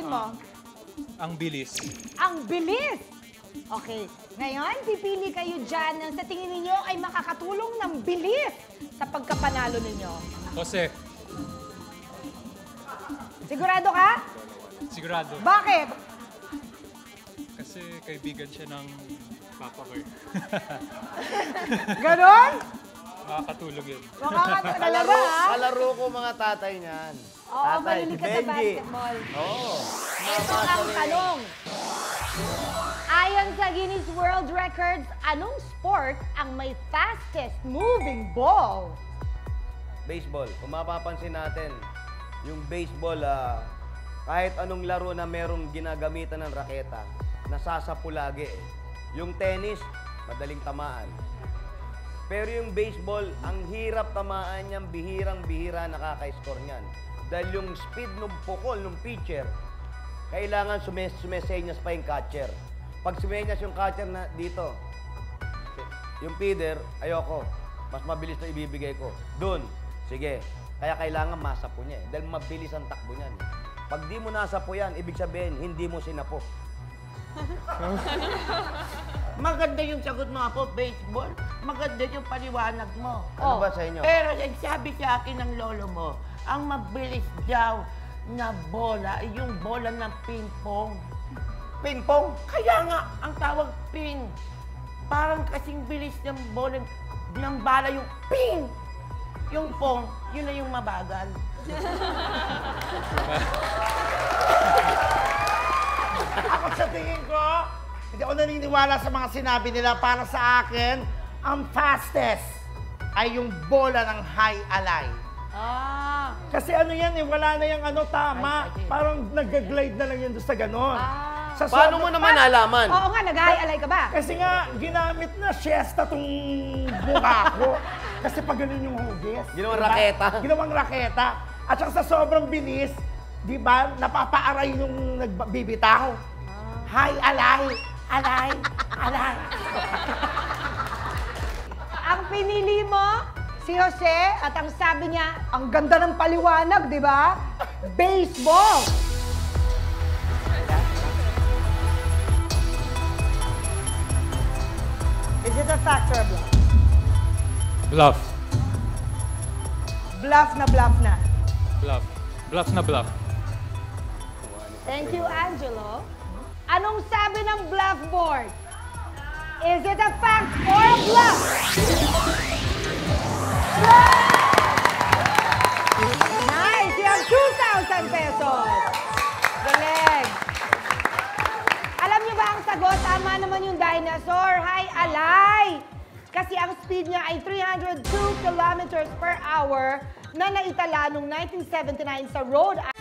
tingin mo? Ang bilis. Ang bilis! Okay. Ngayon, pipili kayo dyan ng sa tingin ninyo ay makakatulong ng bilis sa pagkapanalo ninyo. Jose. Sigurado ka? Sigurado. Bakit? Kasi kaibigan siya ng papa ko. Ganon? Makakatulong yun. Talaga, ha? Kalaro ko mga tatay niyan. Oo, Tatay, mahilig si ka sa Benji. basketball. Oo. Ito ang tanong. Ayon sa Guinness World Records, anong sport ang may fastest moving ball? Baseball. Kung mapapansin natin, yung baseball, kahit anong laro na merong ginagamitan ng raketa, nasasapu lagi eh. Yung tennis, madaling tamaan. Pero yung baseball, ang hirap tamaan niyan, bihirang-bihira nakaka-score niyan. Dahil yung speed ng pukol, ng pitcher, kailangan sumesenyas pa yung catcher. Pag sumenyas yung catcher na dito, yung feeder, ayoko. Mas mabilis na ibibigay ko. Dun, sige. Kaya kailangan masapo niya eh. Dahil mabilis ang takbo niyan. Pag di mo nasapo yan, ibig sabihin, hindi mo sinapo. Maganda yung sagot mo po, baseball. Maganda yung paliwanag mo. Ano ba sa inyo? Pero sabi sa akin ng lolo mo, ang mabilis daw na bola ay yung bola ng ping-pong. Ping-pong? Kaya nga, ang tawag ping. Parang kasing bilis ng bola ng bala yung ping. Yung pong, yun na yung mabagal. Ako sa tingin ko, hindi ako naniniwala sa mga sinabi nila. Para sa akin, ang fastest ay yung bola ng high alay. Ah. Kasi ano yan eh, wala na yung ano, tama. Parang nag-glide na lang yun doon sa ganon. Sa Paano mo naman nalaman? Oo nga, nag-high-alay ka ba? Kasi nga, ginamit na siesta tong buka ko. Kasi pag ganun yung hugis. Ginawang raketa. Ginawang raketa. At saka sa sobrang bilis, di ba, napapaaray yung nagbibitaw. Hi, alay, alay, alay. Ang pinili mo, si Jose, at ang sabi niya, ang ganda ng paliwanag, di ba? Baseball! Is it a fact or a bluff? Bluff. Bluff na bluff na. Bluff. Bluff na bluff. Thank you, Angelo. Anong sabi ng bluff board? Is it a fact or a bluff? Nice! You have 2,000 pesos. Galing. Alam niyo ba ang sagot? Tama naman yung dinosaur. Hi, alay! Kasi ang speed niya ay 302 kilometers per hour na naitala noong 1979 sa Rhode Island.